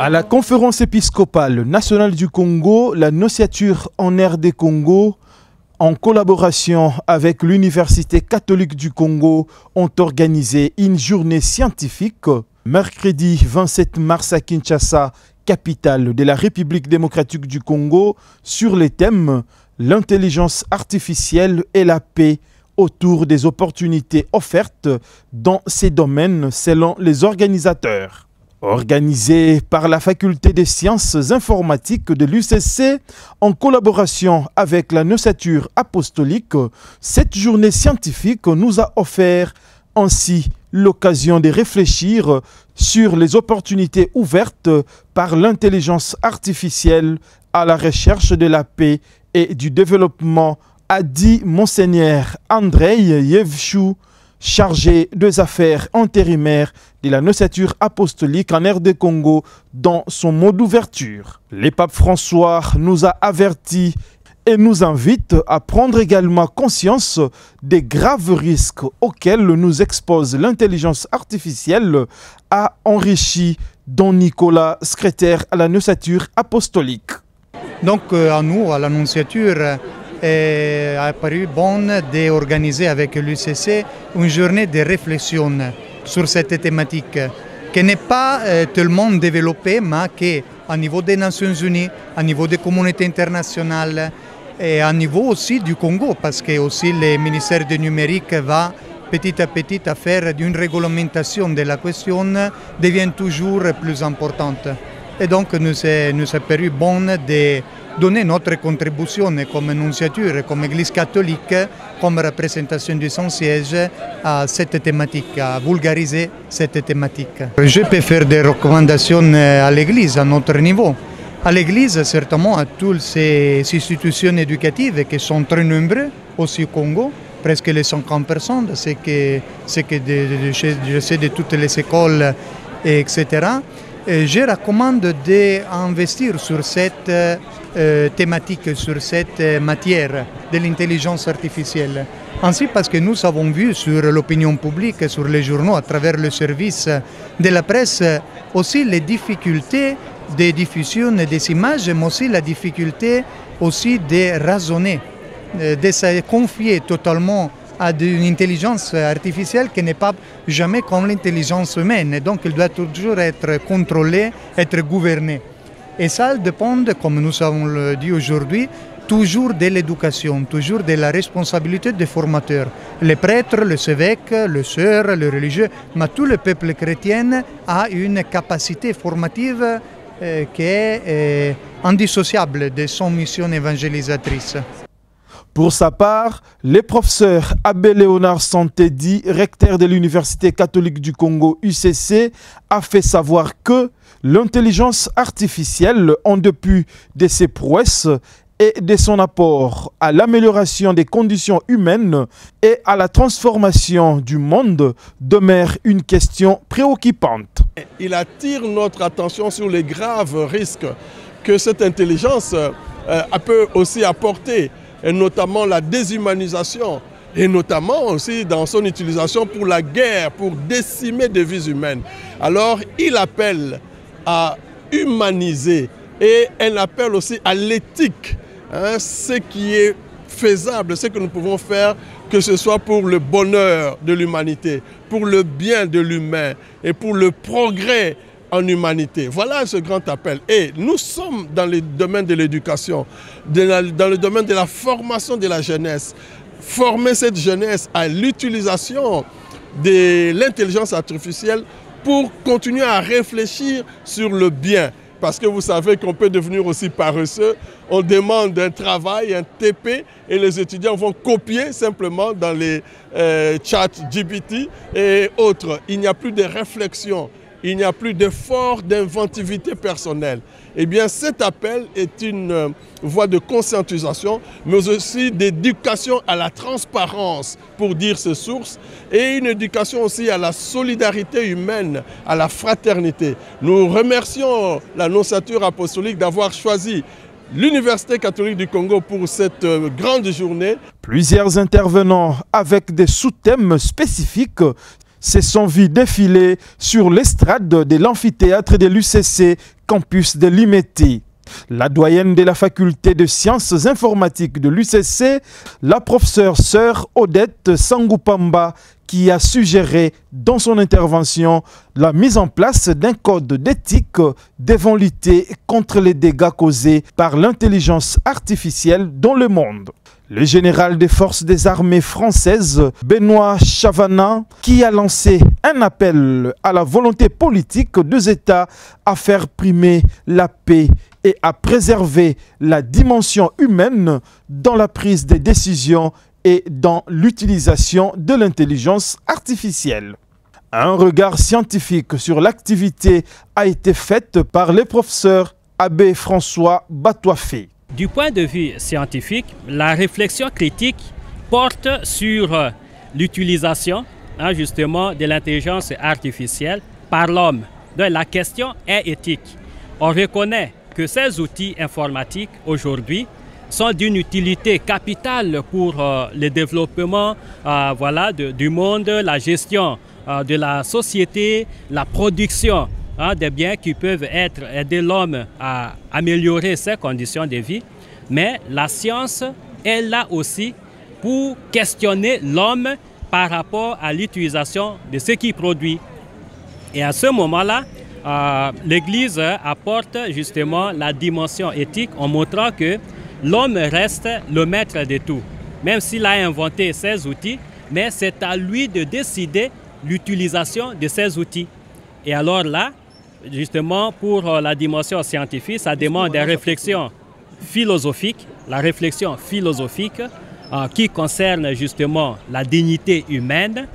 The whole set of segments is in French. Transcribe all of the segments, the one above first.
À la conférence épiscopale nationale du Congo, la Nociature en RD Congo, en collaboration avec l'Université catholique du Congo, ont organisé une journée scientifique mercredi 27 mars à Kinshasa, capitale de la République démocratique du Congo, sur les thèmes l'intelligence artificielle et la paix autour des opportunités offertes dans ces domaines selon les organisateurs. Organisée par la Faculté des sciences informatiques de l'UCC en collaboration avec la Nociature apostolique, cette journée scientifique nous a offert ainsi l'occasion de réfléchir sur les opportunités ouvertes par l'intelligence artificielle à la recherche de la paix et du développement, a dit Monseigneur Andrei Yevchou, chargé des affaires intérimaires de la Nociature apostolique en RD Congo dans son mot d'ouverture. Le pape François nous a avertis et nous invite à prendre également conscience des graves risques auxquels nous expose l'intelligence artificielle, a enrichi Don Nicolas, secrétaire à la Nociature apostolique. Donc à nous, à la Nonciature, il a paru bon d'organiser avec l'UCC une journée de réflexion sur cette thématique qui n'est pas tellement développée, mais qui, au niveau des Nations Unies, au niveau des communautés internationales et au niveau aussi du Congo, parce que aussi le ministère du numérique va petit à petit à faire une réglementation de la question, devient toujours plus importante. Et donc nous a paru bon de donner notre contribution comme Nonciature, comme Église catholique, comme représentation du Saint-Siège à cette thématique, à vulgariser cette thématique. Je peux faire des recommandations à l'Église, à notre niveau. À l'Église, certainement, à toutes ces institutions éducatives qui sont très nombreuses, aussi au Congo, presque les 50%, c'est que je sais de toutes les écoles, etc. Je recommande d'investir sur cette thématique, sur cette matière de l'intelligence artificielle. Ainsi parce que nous avons vu sur l'opinion publique, sur les journaux, à travers le service de la presse, aussi les difficultés de diffusion des images, mais aussi la difficulté aussi de raisonner, de se confier totalement à une intelligence artificielle qui n'est pas jamais comme l'intelligence humaine. Et donc, elle doit toujours être contrôlée, être gouvernée. Et ça dépend, comme nous avons dit aujourd'hui, toujours de l'éducation, toujours de la responsabilité des formateurs. Les prêtres, les évêques, les sœurs, les religieux, mais tout le peuple chrétien a une capacité formative qui est indissociable de son mission évangélisatrice. Pour sa part, le professeur Abbé Léonard Santedi, recteur de l'Université catholique du Congo UCC, a fait savoir que l'intelligence artificielle, en dépit de ses prouesses et de son apport à l'amélioration des conditions humaines et à la transformation du monde, demeure une question préoccupante. Il attire notre attention sur les graves risques que cette intelligence peut aussi apporter, et notamment la déshumanisation, et notamment aussi dans son utilisation pour la guerre, pour décimer des vies humaines. Alors il appelle à humaniser et elle appelle aussi à l'éthique, ce qui est faisable, ce que nous pouvons faire, que ce soit pour le bonheur de l'humanité, pour le bien de l'humain et pour le progrès en humanité. Voilà ce grand appel. Et nous sommes dans le domaine de l'éducation, dans le domaine de la formation de la jeunesse. Former cette jeunesse à l'utilisation de l'intelligence artificielle pour continuer à réfléchir sur le bien. Parce que vous savez qu'on peut devenir aussi paresseux. On demande un travail, un TP, et les étudiants vont copier simplement dans les chats GPT et autres. Il n'y a plus de réflexion. Il n'y a plus d'effort d'inventivité personnelle. Eh bien, cet appel est une voie de conscientisation, mais aussi d'éducation à la transparence, pour dire ses sources, et une éducation aussi à la solidarité humaine, à la fraternité. Nous remercions la Nociature apostolique d'avoir choisi l'Université catholique du Congo pour cette grande journée. Plusieurs intervenants avec des sous-thèmes spécifiques se sont vus défiler sur l'estrade de l'amphithéâtre de l'UCC, campus de Limeti. La doyenne de la faculté de sciences informatiques de l'UCC, la professeure sœur Odette Sangoupamba, qui a suggéré dans son intervention la mise en place d'un code d'éthique devant lutter contre les dégâts causés par l'intelligence artificielle dans le monde. Le général des forces des armées françaises, Benoît Chavana, qui a lancé un appel à la volonté politique des États à faire primer la paix et à préserver la dimension humaine dans la prise des décisions et dans l'utilisation de l'intelligence artificielle. Un regard scientifique sur l'activité a été fait par le professeur Abbé François Batouafé. Du point de vue scientifique, la réflexion critique porte sur l'utilisation justement de l'intelligence artificielle par l'homme. Donc la question est éthique. On reconnaît que ces outils informatiques aujourd'hui sont d'une utilité capitale pour le développement du monde, la gestion de la société, la production des biens qui peuvent aider l'homme à améliorer ses conditions de vie. Mais la science est là aussi pour questionner l'homme par rapport à l'utilisation de ce qu'il produit. Et à ce moment-là, l'Église apporte justement la dimension éthique en montrant que l'homme reste le maître de tout. Même s'il a inventé ces outils, mais c'est à lui de décider l'utilisation de ces outils. Et alors là, justement, pour la dimension scientifique, ça demande des réflexions philosophiques, la réflexion philosophique qui concerne justement la dignité humaine.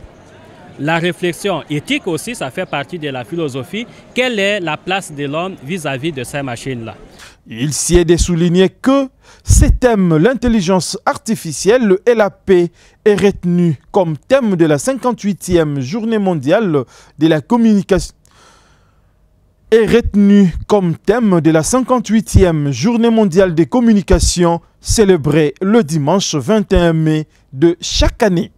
La réflexion éthique aussi, ça fait partie de la philosophie. Quelle est la place de l'homme vis-à-vis de ces machines-là? Il s'y est de souligner que ces thèmes, l'intelligence artificielle et la paix, est retenu comme thème de la 58e journée mondiale de la communication. Est retenu comme thème de la 58e journée mondiale des communications célébrée le dimanche 21 mai de chaque année.